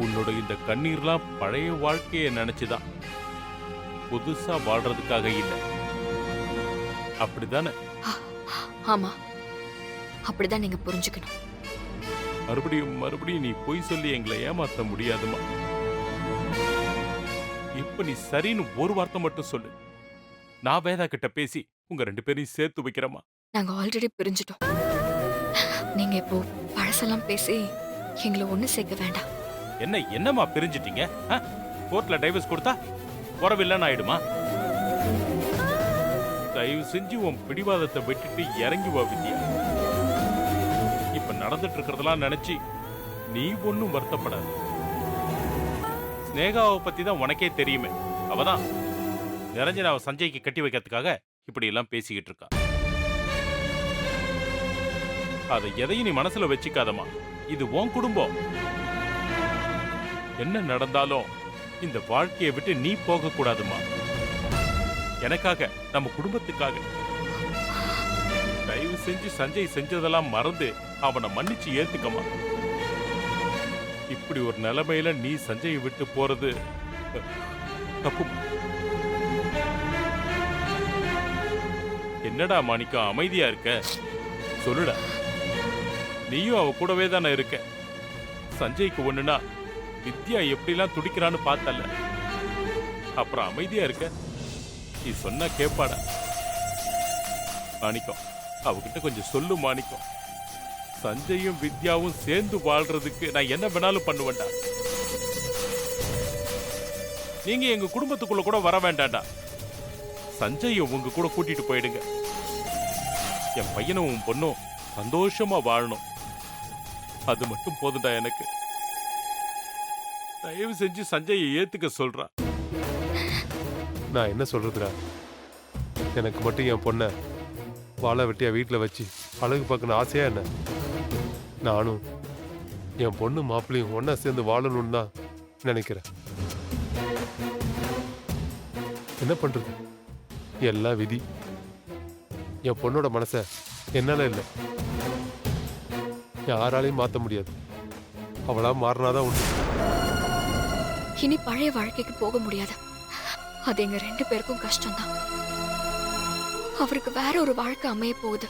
உன்னோட இந்த கண்ணீர்லாம் பழைய வாழ்க்கையை நினைச்சுதான், புதுசா வாழ்றதுக்காக இல்ல. அப்படிதானே? ஆமா, அப்படிதான் நீங்க புரிஞ்சுக்கணும். மறுபடியும் மறுபடியும் நீ பொய் சொல்லி எங்களை ஏமாத்த முடியாதுமா. இப்ப நீ சரின்னு ஒரு வார்த்தை மட்டும் சொல்லு. நான் வேதா கிட்ட பேசி உங்க 2 பேரையும் சேர்த்து வைக்கிறேமா. நாங்க ஆல்ரெடி பிரிஞ்சுட்டோம். நீங்க இப்போ பழசெல்லாம் பேசி எங்களை ஒண்ணு சேர்க்க வேண்டாம். என்னம்மா பிரிஞ்சிட்டீங்க? கோர்ட்ல டைவர்ஸ் கொடுத்தா உறவில்லன்னு ஆயிடுமா? தயவு செஞ்சு உன் பிடிவாதத்தை விட்டுட்டு இறங்கி வா வித்யா. இப்ப நடந்துட்டு இருக்கிறதெல்லாம் நினைச்சு நீ ஒன்னும் வருத்தப்படாது. ஸ்னேகாவை பத்தி தான் உனக்கே தெரியுமே. அவதான் நிரஞ்சனாவை சஞ்சய்க்கு கட்டி வைக்கிறதுக்காக இப்படி எல்லாம் பேசிக்கிட்டு இருக்கா. அதை எதையும் நீ மனசுல வச்சுக்காதமா. இது உன் குடும்பம். என்ன நடந்தாலும் இந்த வாழ்க்கையை விட்டு நீ போக கூடாதுமா. எனக்காக, நம்ம குடும்பத்துக்காக தயவு செஞ்சு சஞ்சய் செஞ்சதெல்லாம் மறந்து அவனை மன்னிச்சு ஏத்துக்கமா. இப்படி ஒரு நிலைமையில நீ சஞ்சயை விட்டு போறது தப்பு. என்னடா மாணிக்கம் அமைதியா இருக்க? சொல்லுடா. நீயும் அவ கூடவே தானே இருக்க. சஞ்சய்க்கு ஒண்ணுனா வித்யா எப்படிலாம் துடிக்கிறான்னு பார்த்தல. அப்புறம் அமைதியா இருக்க? நீ சொன்னா கேப்பாடா? மாணிக்கம், அவகிட்ட கொஞ்சம் சொல்லு மாணிக்கம். சஞ்சயும் வித்யாவும் சேர்ந்து வாழ்றதுக்கு நான் என்ன வேணாலும் பண்ணுவேன்டா. நீங்க எங்க குடும்பத்துக்குள்ள கூட வர வேண்டாம்டா. சஞ்சயும் உங்க கூட கூட்டிட்டு போயிடுங்க. என் பையனும் உன் பொண்ணும் சந்தோஷமா வாழணும். அது மட்டும் போதுண்டா எனக்கு. தயவு செஞ்சு சஞ்சயை ஏத்துக்க சொல்றா. நான் என்ன சொல்றதுடா? எனக்கு மட்டும் என் பொண்ணை வாழை வெட்டியா வீட்டில் வச்சு அழகு பார்க்கணும் ஆசையா என்ன? நானும் என் பொண்ணு மாப்பிள்ளையும் ஒன்னா சேர்ந்து வாழணும்னு தான் நினைக்கிறேன். என்ன பண்றது? எல்லாம் விதி. என் பொண்ணோட மனசை என்னால இல்லை, யாராலையும் மாற்ற முடியாது. அவளா மாறினாதான் உண்டு. இனி பழைய வாழ்க்கைக்கு போக முடியாது. அது எங்க 2 பேருக்கும் கஷ்டம்தான். அவருக்கு வேற ஒரு வாழ்க்கை அமைய போகுது.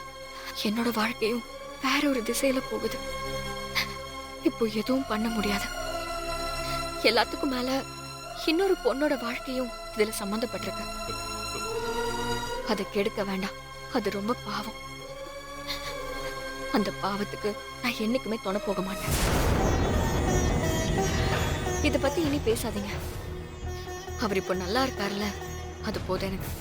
என்னோட வாழ்க்கையும் வேற ஒரு திசையில போகுது. இப்போ எதுவும் பண்ண முடியாது. எல்லாத்துக்கும் மேல இன்னொரு பொண்ணோட வாழ்க்கையும் இதுல சம்பந்தப்பட்டிருக்கு. அதை கெடுக்க வேண்டாம். அது ரொம்ப பாவம். அந்த பாவத்துக்கு நான் என்னைக்குமே துணை போக மாட்டேன். இத பத்தி இனி பேசாதீங்க. அவர் இப்போ நல்லா இருக்காருல்ல, அது போதும் எனக்கு.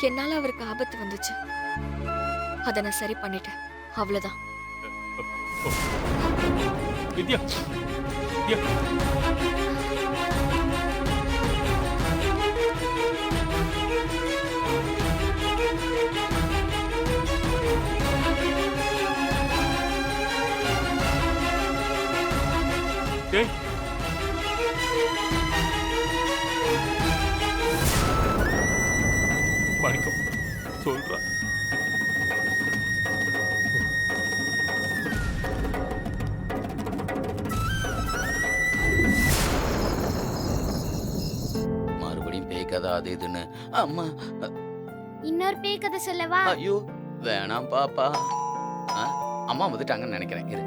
என்னால அவருக்கு ஆபத்து வந்துச்சு. அதை நான் சரி பண்ணிட்டேன். அவ்வளவுதான். வித்யா, வித்யா. டேய், மாணிக்கம் சொல்றா. மறுபடியும் பேய் கதை அது இதுன்னு. அம்மா, இன்னொரு பேய் கதை சொல்லவா? ஐயோ வேணாம் பாப்பா. அம்மா வந்துட்டாங்கன்னு நினைக்கிறேன். இரு.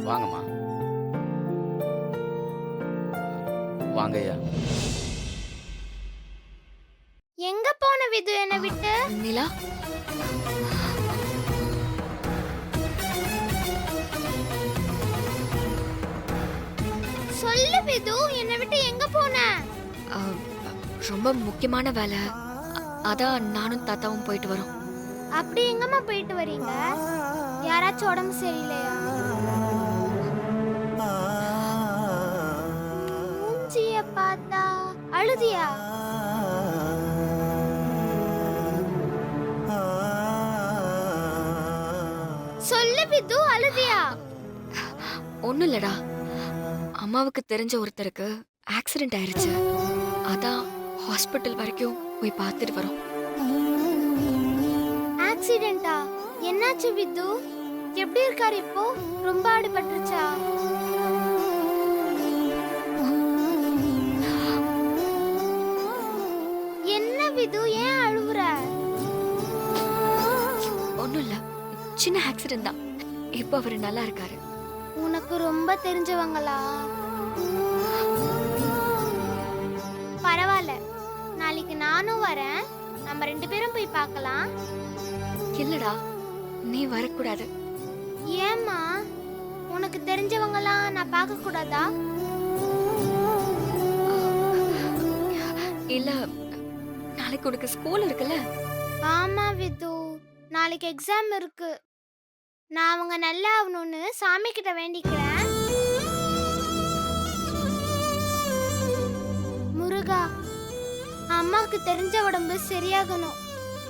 வாங்கம்மா. வாங்கய்யா. எங்க போன விது என்ன விட்டு? நிலா, சொல்லு விது, என்ன விட்டு எங்க போன? ரொம்ப முக்கியமான வேலை. அதான் நானும் தாத்தாவும் போயிட்டு வரோம். அப்படி எங்கம்மா போயிட்டு வரீங்க? யாராச்சும் உடம்பு சரியில்லையா? மூஞ்சிய பார்த்தா அழுதியா? சொல்லு விது, அழுதியா? ஒண்ணும் இல்லடா. அம்மாவுக்கு தெரிஞ்ச ஒருத்தருக்கு ஆக்சிடென்ட் ஆயிருச்சு. அதான் ஹாஸ்பிட்டல் வரைக்கும் போய் பார்த்துட்டு வரோம். ஆக்சிடென்ட்டா? என்னாச்சு வித்து? எப்படி இருக்காரு இப்போ? ரொம்ப அடிபட்டுருச்சா? என்ன விது, ஏன் அழுவுற? ஒன்றும் இல்லை, சின்ன ஆக்சிடென்ட் தான். இப்போ அவர் நல்லா இருக்காரு. உனக்கு ரொம்ப தெரிஞ்சவங்களா? பரவாயில்ல, நாளைக்கு நானும் வரேன். நம்ம 2 பேரும் போய் பார்க்கலாம். இல்லடா, நீ வரக்கூடாது. ஏம்மா, உனக்கு தெரிஞ்சவங்களாம் நான் பார்க்க கூடாதா? இல்ல, நாளைக்கு உனக்கு ஸ்கூல் இருக்குல்ல? ஆமா விது, நாளைக்கு எக்ஸாம் இருக்கு. நான் அவங்க நல்லா ஆகணும்னு சாமி கிட்ட வேண்டிக்கிறேன். முருகா, அம்மாவுக்கு தெரிஞ்ச உடம்பு சரியாகணும்.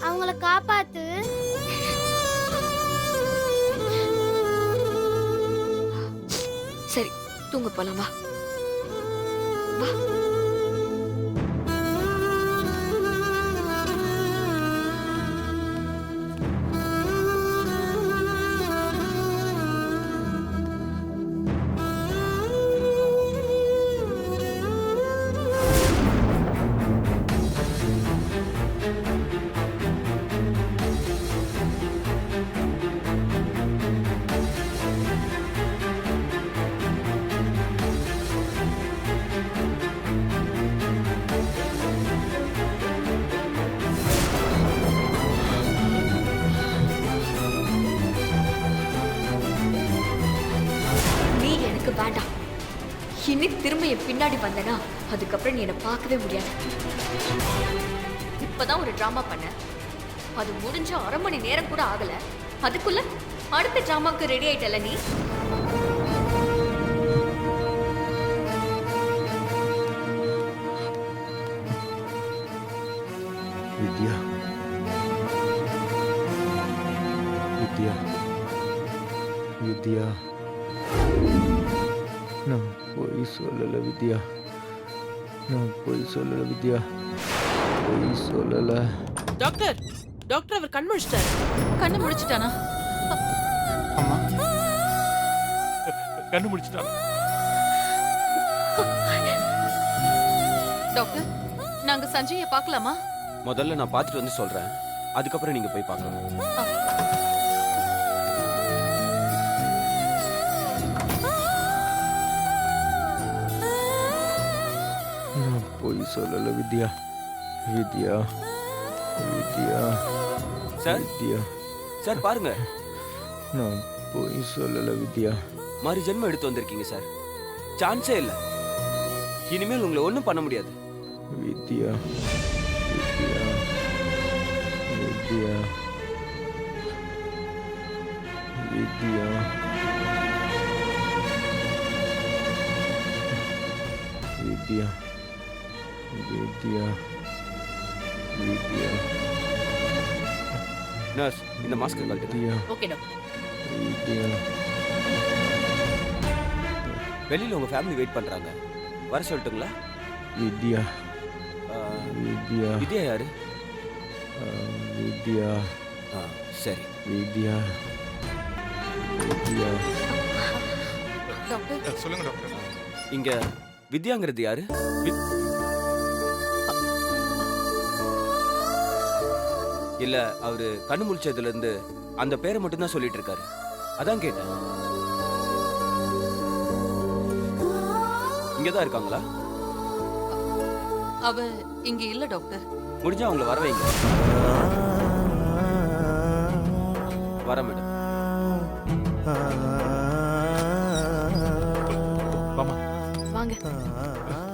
அவங்கள காப்பாத்து. சரி, தூங்க போலாம், வா வா. நீ எனக்கு வேண்டாம். இனி திரும்ப என் பின்னாடி வந்தனா அதுக்கப்புறம் நீ என்னை பார்க்கவே முடியாது. இப்பதான் ஒரு டிராமா பண்ண, அது முடிஞ்ச 1/2 மணி நேரம் கூட ஆகல. அதுக்குள்ள அடுத்த டிராமாக்கு ரெடி ஆயிட்டல நீ. வித்யா, வித்யா, வித்யா, நான் போய் சொல்லல வித்யா, நான் போய் சொல்லல வித்யா, போய் சொல்லல. டாக்டர், டாக்டர் அவர் கண் முழிச்சிட்டாரு. கண்ணு முழிச்சிட்டானா? அம்மா, கண்டுபிடிச்சிட்டான். டாக்டர், நாங்க சஞ்சயை பார்க்கலாமா? முதல்ல நான் பார்த்துட்டு வந்து சொல்றேன், அதுக்கப்புறம் நீங்க போய் பார்க்கலாம். நான் போய் சொல்லல வித்யா, வித்யா, வித்யா, சார் வித்யா, சார் பாருங்க, நான் போய் சொல்லல வித்யா. மாறி ஜென்மம் எடுத்து வந்திருக்கீங்க சார். சான்ஸே இல்லை. இனிமேல் உங்களை ஒன்றும் பண்ண முடியாது. வித்யா, வித்யா, வித்யா, வித்யா, வித்யா, வித்யா, வித்யா, நர்ஸ், இந்த மாஸ்க் கழட்டுங்க. வித்யா, ஓகே டாக்டர். வித்யா. வெளியில உங்க ஃபேமிலி வெயிட் பண்றாங்க, வர சொல்லட்டுங்களா? வித்யா, ஆ, வித்யா, வித்யா யாரு? வித்யா, ஆ, சரி. வித்யா, வித்யா. டாக்டர், சொல்லுங்க டாக்டர். இங்க வித்யாங்கிறது யாரு? இல்ல, அவரு கண்ணு முழிச்சதுல இருந்து அந்த பேரை மட்டும் தான் சொல்லிட்டு இருக்காரு. அதான் கேட்டேன். இங்கதான் இருக்காங்களா? அவ இங்க இல்ல டாக்டர். முடிஞ்சா அவங்கள வர வைங்க. வர மேடம். வாமா. வாங்க.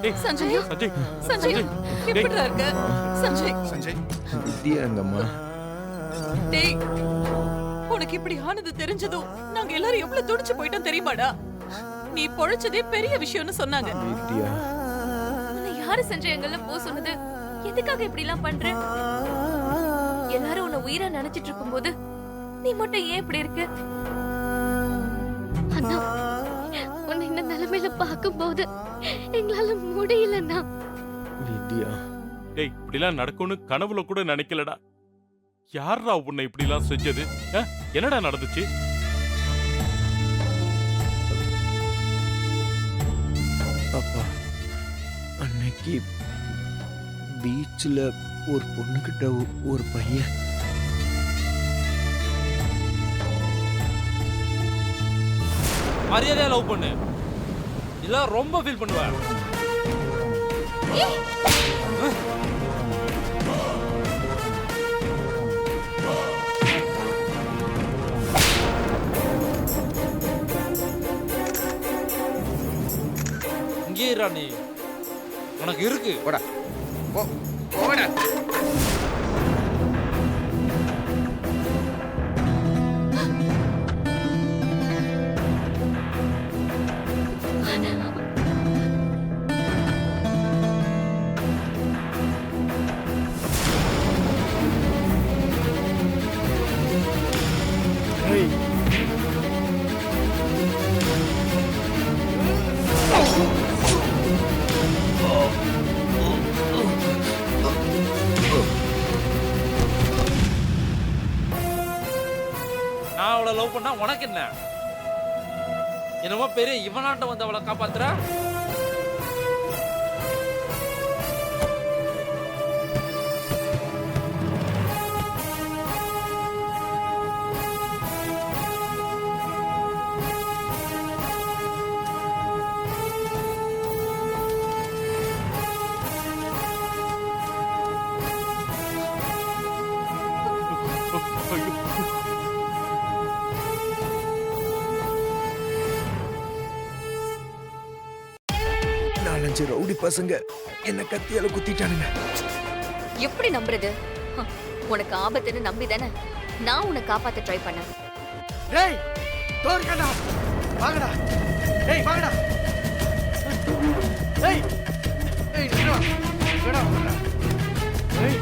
டேய், சஞ்சய், சஞ்சய், சஞ்சய் எப்படிடா இருக்க? சஞ்சய், சஞ்சய், வித்யா எங்கம்மா? டேய், உனக்கு இப்படி ஆனது தெரிஞ்சதும் நாங்க எல்லாரும் எவ்வளவு துடிச்சு போயிட்டோம் தெரியுமாடா? நீ பொழைச்சதே பெரிய விஷயம்னு சொன்னாங்க. வித்யா, உன்னை யாரு சஞ்சய் எங்கள போ சொன்னது? எதுக்காக இப்படி எல்லாம் பண்ற? எல்லாரும் உன்னை உயிரா நினைச்சிட்டு இருக்கும்போது நீ மட்டும் ஏன் இப்படி இருக்க? அண்ணா, உன்னை இந்த நிலைமையில பார்க்கும்போது எங்களால முடியலண்ணா. வித்யா, டேய் இப்படிலாம் நடக்கும்னு கனவுல கூட நினைக்கலடா. யாரா உன்னை இப்படிலாம் செஞ்சது? என்னடா நடந்துச்சு? அப்பா, அன்னைக்கு பீச்சில் ஒரு பொண்ணுகிட்ட ஒரு பையன் மரியாதையா லவ் பண்ணு, இல்ல ரொம்ப ஃபீல் பண்ணுவ. இங்கே இருடா நீ, உனக்கு இருக்கு. போடா போடா. நான் அவளை லவ் பண்ணா உனக்கு என்ன? என்னமோ பெரிய இவனாட்ட வந்து அவளை காப்பாத்துற. நாலஞ்சு ரவுடி பசங்க என்ன கத்தியால குத்திட்டானுங்க. எப்படி நம்புறது? உனக்கு ஆபத்துன்னு நம்பி தானே நான் உன்னை காப்பாத்த ட்ரை பண்ணேன். டேய் தோர்கடா, வாங்கடா. டேய் வாங்கடா. டேய் டேய் நிடா நிடா நிடா. டேய்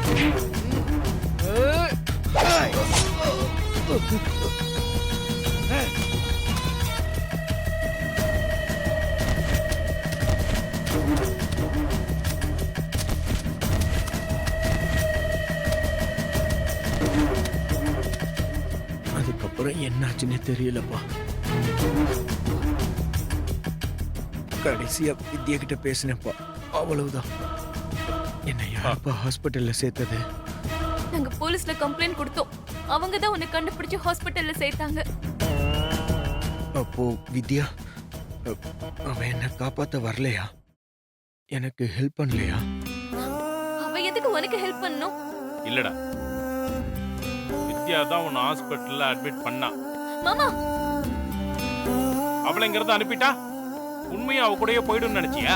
அதுக்கப்புறம் என்னாச்சுன்னே தெரியலப்பா. கடைசியா வித்யா கிட்ட பேசினப்பா, அவ்வளவுதான். என்னை யாருப்பா ஹாஸ்பிட்டல்ல சேர்த்தது? நாங்க போலீஸ்ல கம்ப்ளைண்ட் கொடுத்தோம். அவங்க தான் உன்னை கண்டுபிடிச்சு ஹாஸ்பிட்டல்ல சேர்த்தாங்க. அப்போ வித்யா அவன் என்ன காப்பாத்த வரலையா? எனக்கு ஹெல்ப் பண்ணலையா? அவ எதுக்கு உனக்கு ஹெல்ப் பண்ணணும்? இல்லடா, வித்யா தான் உன்னை ஹாஸ்பிட்டல்ல அட்மிட் பண்ணா. மாமா, அவளைங்கிறத அனுப்பிட்டா உண்மையா அவ கூடயே போயிடும் நினைச்சியா?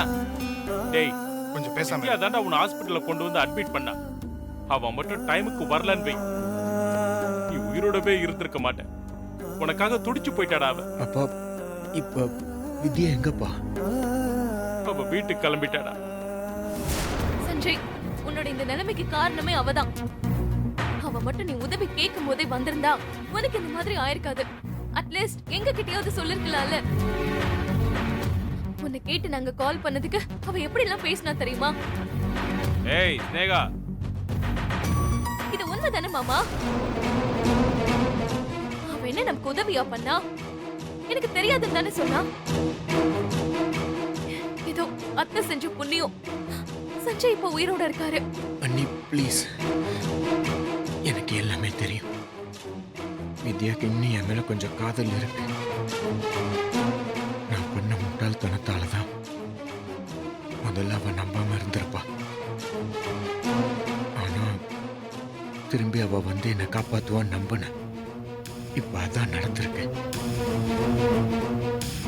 டேய் கொஞ்சம் பேசாம. வித்யா தாண்டா உன்னை ஹாஸ்பிட்டல்ல கொண்டு வந்து அட்மிட் பண்ணா. அவ மட்டும் டைமுக்கு வரலன்னு வை, நீ உயிரோடவே இருந்திருக்க மாட்டேன். உனக்காக துடிச்சு போயிட்டாடா அவ. அப்பா இப்ப வித்யா எங்கப்பா? அவ வீட்டுக்கு கிளம்பிட்டாடா. சஞ்சய், உன்னோட இந்த நிலைமைக்கு காரணமே அவதான். அவ மட்டும் நீ உதவி கேட்கும் போதே வந்திருந்தா உனக்கு இந்த மாதிரி ஆயிருக்காது. அட்லீஸ்ட் எங்க கிட்டயாவது சொல்லிருக்கலாம்ல. உன்னை கேட்டு நாங்க கால் பண்ணதுக்கு அவ எப்படி எல்லாம் பேசினா தெரியுமா? ஏய் ஸ்னேகா, இது உண்மைதானே மாமா? அவ என்ன நமக்கு உதவியா பண்ணா? எனக்கு தெரியாதுன்னு தானே சொன்னா. ஏதோ அத்தை செஞ்ச புண்ணியம் சஞ்சய் இப்ப உயிரோட இருக்காரு. அண்ணி ப்ளீஸ், எனக்கு எல்லாமே தெரியும். வித்யாக்கு இன்னும் என் மேல கொஞ்சம் காதல் இருக்கு. நான் பண்ண முட்டாள்தனத்தால தான் முதல்ல அவ நம்பாம இருந்திருப்பா. ஆனா திரும்பி அவ வந்து என்னை காப்பாத்துவான்னு நம்பின. இப்ப அதான் நடந்திருக்கு.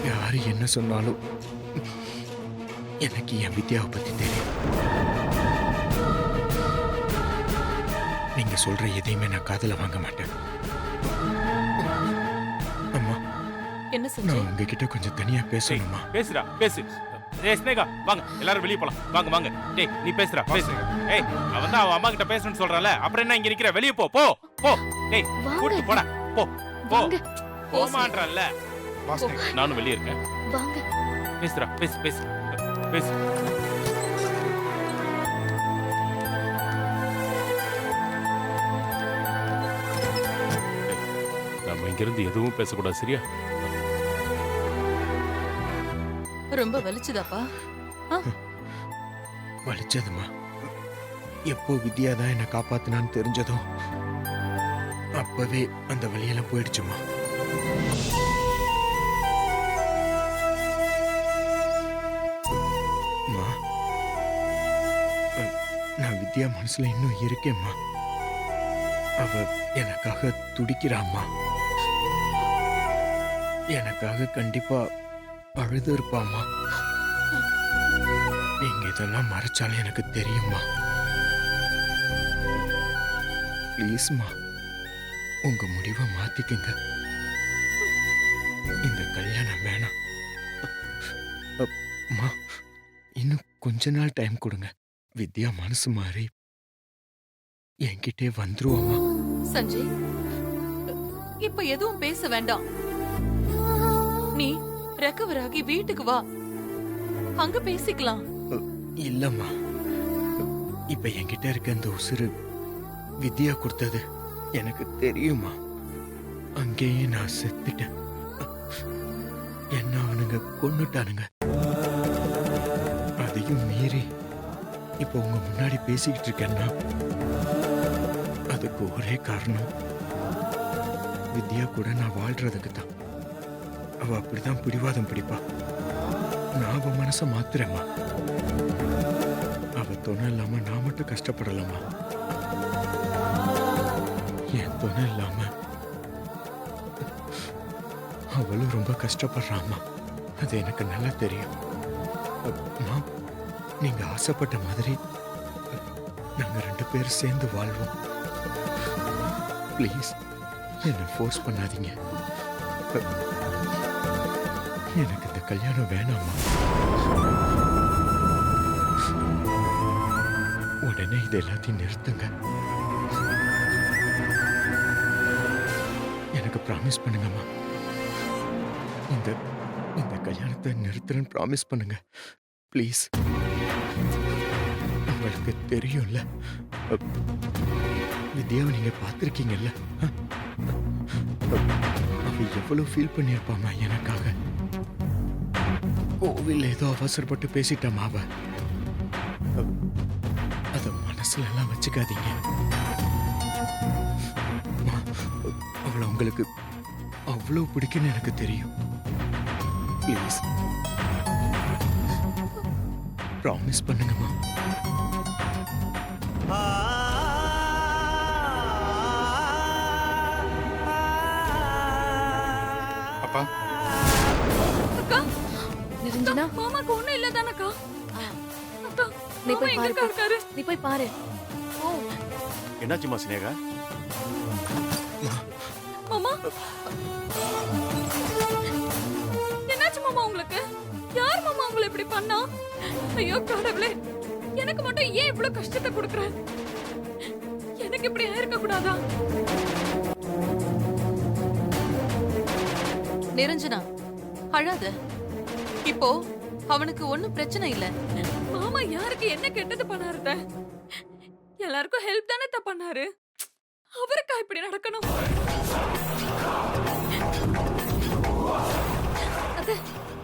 யாரு என்ன சொன்னாலும் எனக்கு என் வித்யாவை பத்தி தெரியும். நீங்க சொல்ற எதையுமே நான் காதுல வாங்க மாட்டேன். அம்மா, என்ன நான் சஞ்சய்? உங்ககிட்ட கொஞ்சம் தனியா பேசணுமா? பேசுடா பேசு. ஏய் ஸ்னேகா, வாங்க எல்லாரும் வெளிய போலாம். வாங்க வாங்க. டேய் நீ பேசுடா பேசு. ஏய் அவன் தான் அவன் அம்மா கிட்ட பேசணும்னு சொல்றான்ல, அப்புறம் என்ன இங்க நிக்கிற? வெளிய போ போ போ. டேய் கூட்டி போடா போ போ. வாங்க, போமான்றல்ல. நானும் வெளிய இருக்கேன். வாங்க. பேசுடா பேசு பேசு பேசு. இங்கிருந்து எதுவும் பேசக்கூடாது, சரியா? ரொம்ப வலிச்சுதாப்பா? வலிச்சதுமா. எப்போ வித்யா தான் என்னை காப்பாத்தினான்னு தெரிஞ்சதோ அப்பவே அந்த வழியெல்லாம் போயிடுச்சுமா. அம்மா, நான் வித்யா மனசுல இன்னும் இருக்கேம்மா. அவ எனக்காக துடிக்கிறாம்மா. எனக்காக கண்டிப்பா அழுது இருப்பாம்மா. நீங்க இதெல்லாம் மறைச்சாலும் எனக்கு தெரியுமா. ப்ளீஸ்மா, உங்க முடிவை மாத்திக்குங்க. இந்த கல்யாணம் வேணாம். அம்மா, இன்னும் கொஞ்ச நாள் டைம் கொடுங்க. வித்யா மனசு மாறி என்கிட்டே வந்துருவாமா. சஞ்சய், இப்ப எதுவும் பேச வேண்டாம். நீ ரெக்கவர் ஆகி வீட்டுக்கு வா, அங்க பேசிக்கலாம். இல்லம்மா, இப்ப என்கிட்ட இருக்க அந்த உசுறு வித்யா கொடுத்தது எனக்கு தெரியுமா. அங்கேயே நான் செத்துட்டேன். என்ன அவனுங்க கொன்னுட்டானுங்க. அதையும் மீறி இப்ப உங்க முன்னாடி பேசிக்கிட்டு இருக்கேன்னா அதுக்கு ஒரே காரணம் வித்யா கூட நான் வாழ்றதுக்கு தான். அவ அப்படிதான் பிடிவாதம் பிடிப்பா. நான் அவ மனசை மாத்துறேம்மா. அவ துணை இல்லாம நான் மட்டும் கஷ்டப்படலாமா? என் துணை இல்லாம அவளும் ரொம்ப கஷ்டப்படுறாம்மா. அது எனக்கு நல்லா தெரியும். அம்மா, நீங்க ஆசைப்பட்ட மாதிரி நாங்க 2 பேரும் சேர்ந்து வாழ்வோம். ப்ளீஸ் என்ன ஃபோர்ஸ் பண்ணாதீங்க. எனக்கு இந்த கல்யாணம் வேணாமா. உடனே இது எல்லாத்தையும் நிறுத்துங்க. எனக்கு ப்ராமிஸ் பண்ணுங்கம்மா. இந்த இந்த கல்யாணத்தை நிறுத்துறேன்னு ப்ராமிஸ் பண்ணுங்க ப்ளீஸ். உங்களுக்கு தெரியும்ல, வித்யாவை நீங்க பார்த்துருக்கீங்கல்ல. அவ எவ்வளவு ஃபீல் பண்ணியிருப்பாமா எனக்காக. கோவில் ஏதோ அவசரப்பட்டு பேசிட்டாமா அவ. அத மனசுல எல்லாம் வச்சுக்காதீங்க. அவளை உங்களுக்கு அவ்வளவு பிடிக்குன்னு எனக்கு தெரியும். ப்ளீஸ் ப்ராமிஸ் பண்ணுங்கம்மா. அப்பா, அக்கா, நிரஞ்சனா, மாமாக்கு ஒண்ணும் இல்ல தானக்கா? அக்கா, நீ போய் பாரு. நீ போய் பாரு. ஓ, என்னாச்சுமா சினேகா? மாமா, என்னாச்சு மாமா உங்களுக்கு? யார் மாமா உங்களை இப்படி பண்ணா? ஐயோ கடவுளே, எனக்கு மட்டும் ஏன் இவ்வளவு கஷ்டத்தை கொடுக்குற? எனக்கு இப்படி ஆயிருக்க கூடாதா? நிரஞ்சனா, அழாத. இப்போ அவனுக்கு ஒண்ணும் பிரச்சனை இல்ல. மாமா யாருக்கு என்ன கெட்டது பண்ணாருத? எல்லாருக்கும் ஹெல்ப் தானே பண்ணாரு. அவருக்கா இப்படி நடக்கணும்? அத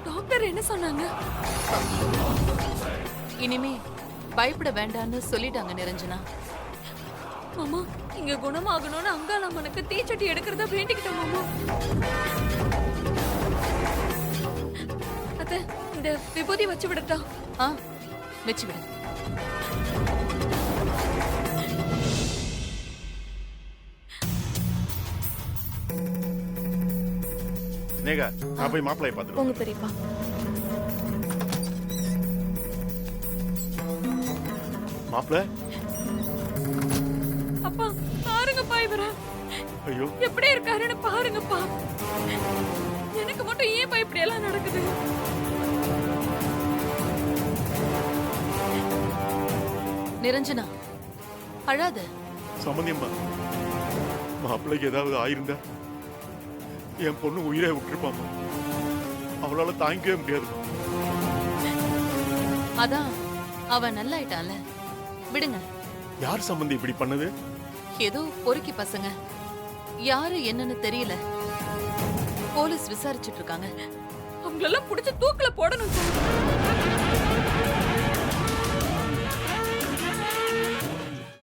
டாக்டர் என்ன சொன்னாங்க? இனிமே பயப்பட வேண்டாம்னு சொல்லிட்டாங்க நிரஞ்சனா. மாமா, இங்க குணமாகணும்னு அங்காளம்மனுக்கு தீச்சட்டி எடுக்கிறத வேண்டிக்கிட்டோம் மாமா. அத இந்த விபூதி வச்சு விடட்டா? வச்சு விடு. சினேகா, நான் போய் மாப்பிள்ளைய பார்த்துட்டு உங்க பெரியப்பா. மாப்பிள்ள. அப்பா பாருங்கப்பா, இவர ஐயோ, எப்படி இருக்காருன்னு பாருங்கப்பா. எனக்கு மட்டும் ஏன் இப்படி எல்லாம் நடக்குது? நிரஞ்சனா, அழாத. சம்பந்தியம்மா, மாப்பிள்ளைக்கு ஏதாவது ஆயிருந்தா என் பொண்ணு உயிரை விட்டுருப்பாமா. அவளால தாங்கிக்கவே முடியாது. அதான் அவன் நல்லாயிட்டான்ல, விடுங்க. யார் சம்பந்தி இப்படி பண்ணது? ஏதோ பொறுக்கி பசங்க, யாரு என்னன்னு தெரியல. போலீஸ் விசாரிச்சுட்டு இருக்காங்க. அவங்களெல்லாம் புடிச்சு தூக்குல போடணும் சார்.